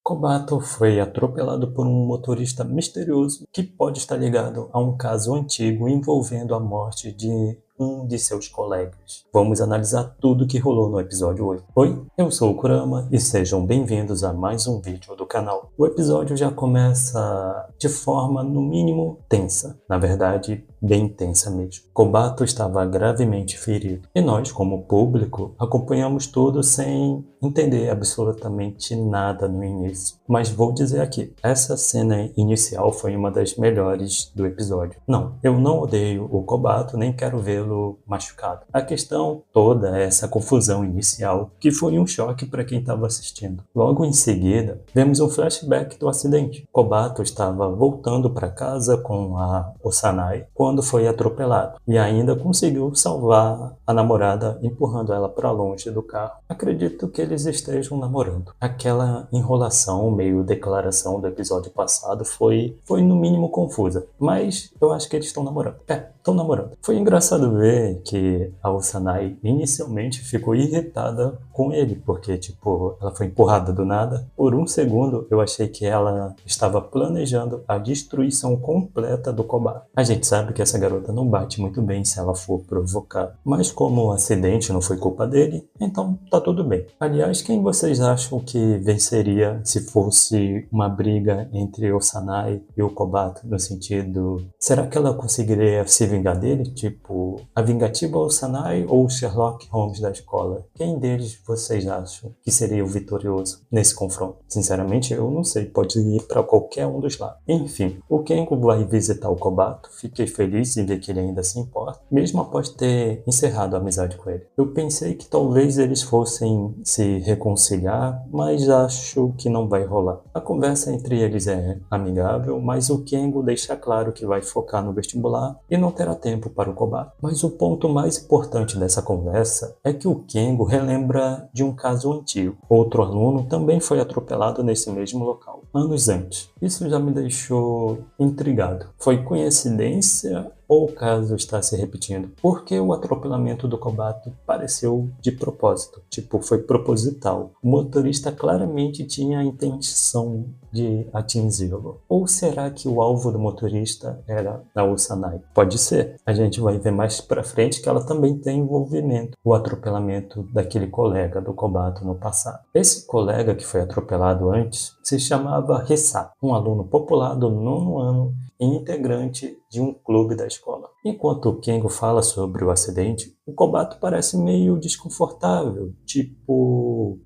Kobato foi atropelado por um motorista misterioso que pode estar ligado a um caso antigo envolvendo a morte de um de seus colegas. Vamos analisar tudo o que rolou no episódio 8. Oi, eu sou o Kurama e sejam bem-vindos a mais um vídeo do canal. O episódio já começa de forma, no mínimo, tensa. Na verdade, bem tensa mesmo. Kobato estava gravemente ferido e nós, como público, acompanhamos tudo sem entender absolutamente nada no início. Mas vou dizer aqui, essa cena inicial foi uma das melhores do episódio. Não, eu não odeio o Kobato, nem quero vê-lo machucado. A questão toda é essa confusão inicial, que foi um choque para quem estava assistindo. Logo em seguida, vemos um flashback do acidente. Kobato estava voltando para casa com a Osanai quando foi atropelado e ainda conseguiu salvar a namorada empurrando ela para longe do carro. Acredito que eles estejam namorando. Aquela enrolação, meio declaração do episódio passado foi no mínimo confusa, mas eu acho que eles estão namorando. Estão namorando. Foi engraçado ver que a Osanai inicialmente ficou irritada com ele, porque, ela foi empurrada do nada. Por um segundo, eu achei que ela estava planejando a destruição completa do Kobato. A gente sabe que essa garota não bate muito bem se ela for provocada, mas como o acidente não foi culpa dele, então tá tudo bem. Aliás, quem vocês acham que venceria se fosse uma briga entre Osanai e o Kobato, no sentido, será que ela conseguiria se vingar dele? Tipo, a vingativa Osanai ou o Sherlock Holmes da escola? Quem deles vocês acham que seria o vitorioso nesse confronto? Sinceramente, eu não sei, pode ir para qualquer um dos lados. Enfim, o Kengo vai visitar o Kobato, fiquei feliz em ver que ele ainda se importa, mesmo após ter encerrado a amizade com ele. Eu pensei que talvez eles fossem se reconciliar, mas acho que não vai rolar. A conversa entre eles é amigável, mas o Kengo deixa claro que vai focar no vestibular e não terá tempo para o Kobato. Mas o ponto mais importante dessa conversa é que o Kengo relembra de um caso antigo. Outro aluno também foi atropelado nesse mesmo local, anos antes. Isso já me deixou intrigado. Foi coincidência ou o caso está se repetindo? Porque o atropelamento do Kobato pareceu de propósito, foi proposital. O motorista claramente tinha a intenção de atingi-lo. Ou será que o alvo do motorista era a Osanai? Pode ser. A gente vai ver mais pra frente que ela também tem envolvimento. O atropelamento daquele colega do Kobato no passado. Esse colega que foi atropelado antes se chamava Hisaka, um aluno popular do 9º ano e integrante de um clube da escola. Enquanto o Kengo fala sobre o acidente, o Kobato parece meio desconfortável,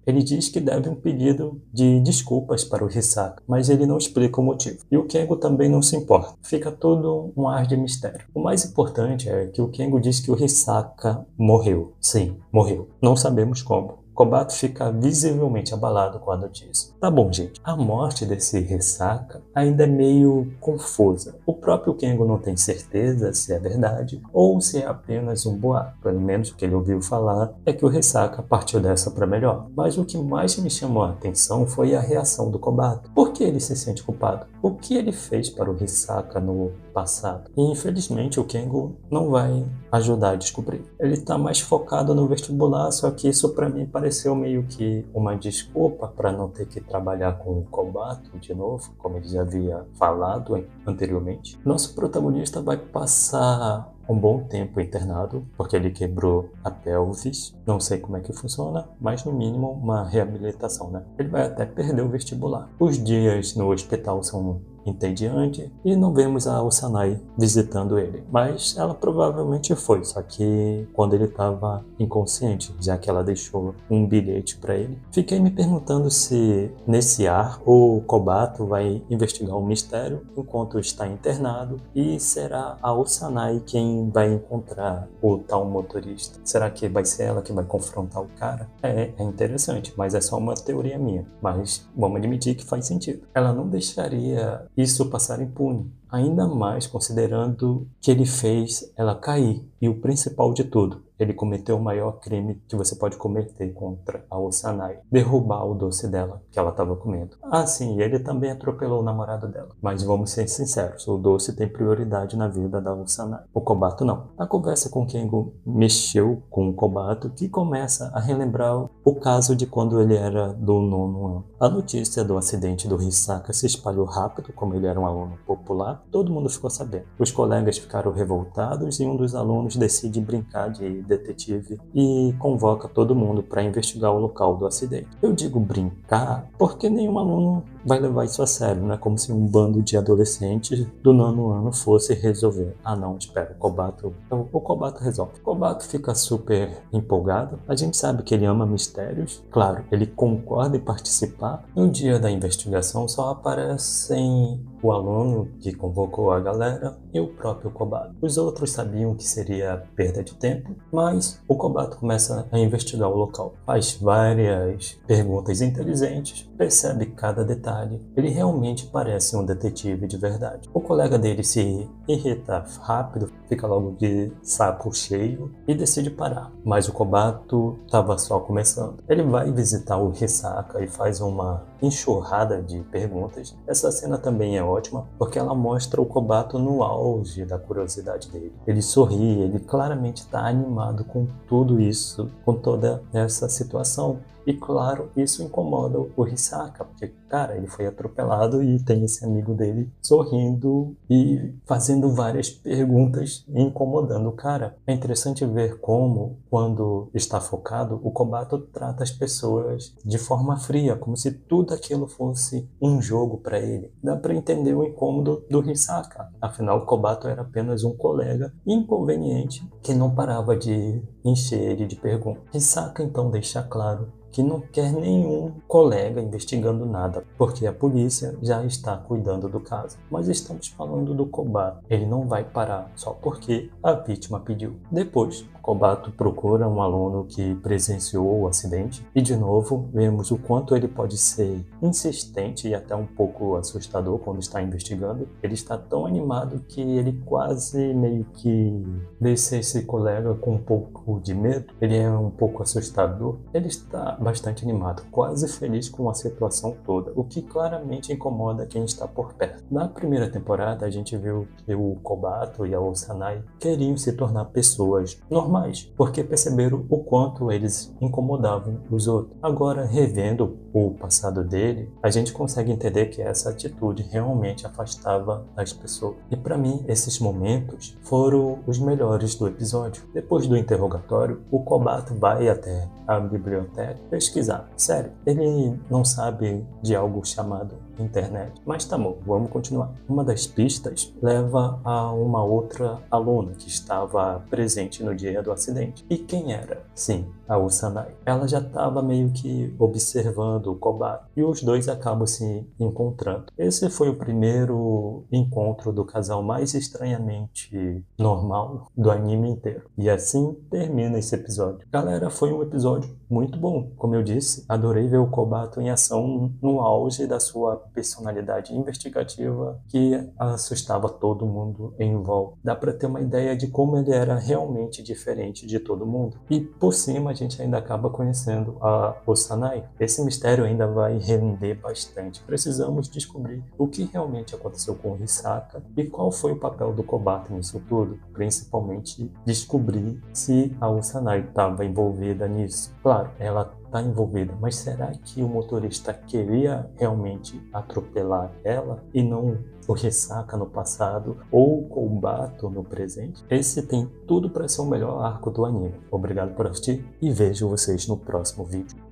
ele diz que deve um pedido de desculpas para o Hisaka, mas ele não explica o motivo. E o Kengo também não se importa. Fica todo um ar de mistério. O mais importante é que o Kengo diz que o Hisaka morreu. Sim, morreu. Não sabemos como. Kobato fica visivelmente abalado com a notícia. Tá bom, gente. A morte desse Hisaka ainda é meio confusa. O próprio Kengo não tem certeza se é verdade ou se é apenas um boato. Pelo menos o que ele ouviu falar é que o Hisaka partiu dessa para melhor. Mas o que mais me chamou a atenção foi a reação do Kobato. Por que ele se sente culpado? O que ele fez para o Hisaka no passado? E infelizmente o Kengo não vai ajudar a descobrir. Ele está mais focado no vestibular, só que isso para mim pareceu meio que uma desculpa para não ter que trabalhar com o Kobato de novo, como ele já havia falado anteriormente. Nosso protagonista vai passar um bom tempo internado, porque ele quebrou a pelvis. Não sei como é que funciona, mas no mínimo uma reabilitação, né? Ele vai até perder o vestibular. Os dias no hospital são entediantes e não vemos a Osanai visitando ele. Mas ela provavelmente foi, só que quando ele estava inconsciente, já que ela deixou um bilhete para ele. Fiquei me perguntando se nesse ar o Kobato vai investigar o mistério enquanto está internado e será a Osanai quem vai encontrar o tal motorista. Será que vai ser ela que vai confrontar o cara? É interessante, mas é só uma teoria minha. Mas vamos admitir que faz sentido. Ela não deixaria isso passar impune. ainda mais considerando que ele fez ela cair. E o principal de tudo, ele cometeu o maior crime que você pode cometer contra a Osanai: derrubar o doce dela, que ela estava comendo. Ah, sim, ele também atropelou o namorado dela. Mas vamos ser sinceros, o doce tem prioridade na vida da Osanai. O Kobato não. A conversa com Kengo mexeu com o Kobato, que começa a relembrar o caso de quando ele era do nono ano. A notícia do acidente do Hisaka se espalhou rápido, como ele era um aluno popular, todo mundo ficou sabendo. Os colegas ficaram revoltados e um dos alunos decide brincar de detetive e convoca todo mundo para investigar o local do acidente. Eu digo brincar porque nenhum aluno vai levar isso a sério, não é como se um bando de adolescentes do nono ano fosse resolver. Ah não, espera, o Kobato resolve. O Kobato fica super empolgado, a gente sabe que ele ama mistérios, claro, ele concorda em participar. No dia da investigação só aparecem o aluno que convocou a galera e o próprio Kobato. Os outros sabiam que seria perda de tempo, mas o Kobato começa a investigar o local. Faz várias perguntas inteligentes, percebe cada detalhe. Ele realmente parece um detetive de verdade. O colega dele se irrita rápido, fica logo de saco cheio e decide parar. Mas o Kobato estava só começando. Ele vai visitar o Hisaka e faz uma enxurrada de perguntas. Essa cena também é ótima porque ela mostra o Kobato no auge da curiosidade dele. Ele sorri, ele claramente está animado com tudo isso, com toda essa situação. E claro, isso incomoda o Hisaka, porque, cara, ele foi atropelado e tem esse amigo dele sorrindo e fazendo várias perguntas e incomodando o cara. É interessante ver como, quando está focado, o Kobato trata as pessoas de forma fria, como se tudo aquilo fosse um jogo para ele. Dá para entender o incômodo do Hisaka. Afinal, o Kobato era apenas um colega inconveniente que não parava de encher ele de perguntas. Hisaka então deixa claro que não quer nenhum colega investigando nada, porque a polícia já está cuidando do caso. Mas estamos falando do Kobato. Ele não vai parar só porque a vítima pediu. Depois, Kobato procura um aluno que presenciou o acidente e, de novo, vemos o quanto ele pode ser insistente e até um pouco assustador quando está investigando. Ele está tão animado que ele quase meio que deixa esse colega com um pouco de medo. Ele é um pouco assustador. Ele está bastante animado, quase feliz com a situação toda, o que claramente incomoda quem está por perto. Na primeira temporada, a gente viu que o Kobato e a Osanai queriam se tornar pessoas normais, porque perceberam o quanto eles incomodavam os outros. Agora, revendo o passado dele, a gente consegue entender que essa atitude realmente afastava as pessoas. E para mim, esses momentos foram os melhores do episódio. Depois do interrogatório, o Kobato vai até a biblioteca pesquisar. Sério, ele não sabe de algo chamado internet. Mas tá bom, vamos continuar. Uma das pistas leva a uma outra aluna que estava presente no dia do acidente. E quem era? Sim, a Osanai. Ela já estava meio que observando o Kobato e os dois acabam se encontrando. Esse foi o primeiro encontro do casal mais estranhamente normal do anime inteiro. E assim termina esse episódio. Galera, foi um episódio muito bom. Como eu disse, adorei ver o Kobato em ação no auge da sua personalidade investigativa que assustava todo mundo em volta. Dá para ter uma ideia de como ele era realmente diferente de todo mundo. E por cima a gente ainda acaba conhecendo a Osanai. Esse mistério ainda vai render bastante. Precisamos descobrir o que realmente aconteceu com o Hisaka e qual foi o papel do Kobato nisso tudo. Principalmente descobrir se a Osanai estava envolvida nisso. Claro, ela está envolvida, mas será que o motorista queria realmente atropelar ela e não o Hisaka no passado ou o Kobato no presente? Esse tem tudo para ser o melhor arco do anime. Obrigado por assistir e vejo vocês no próximo vídeo.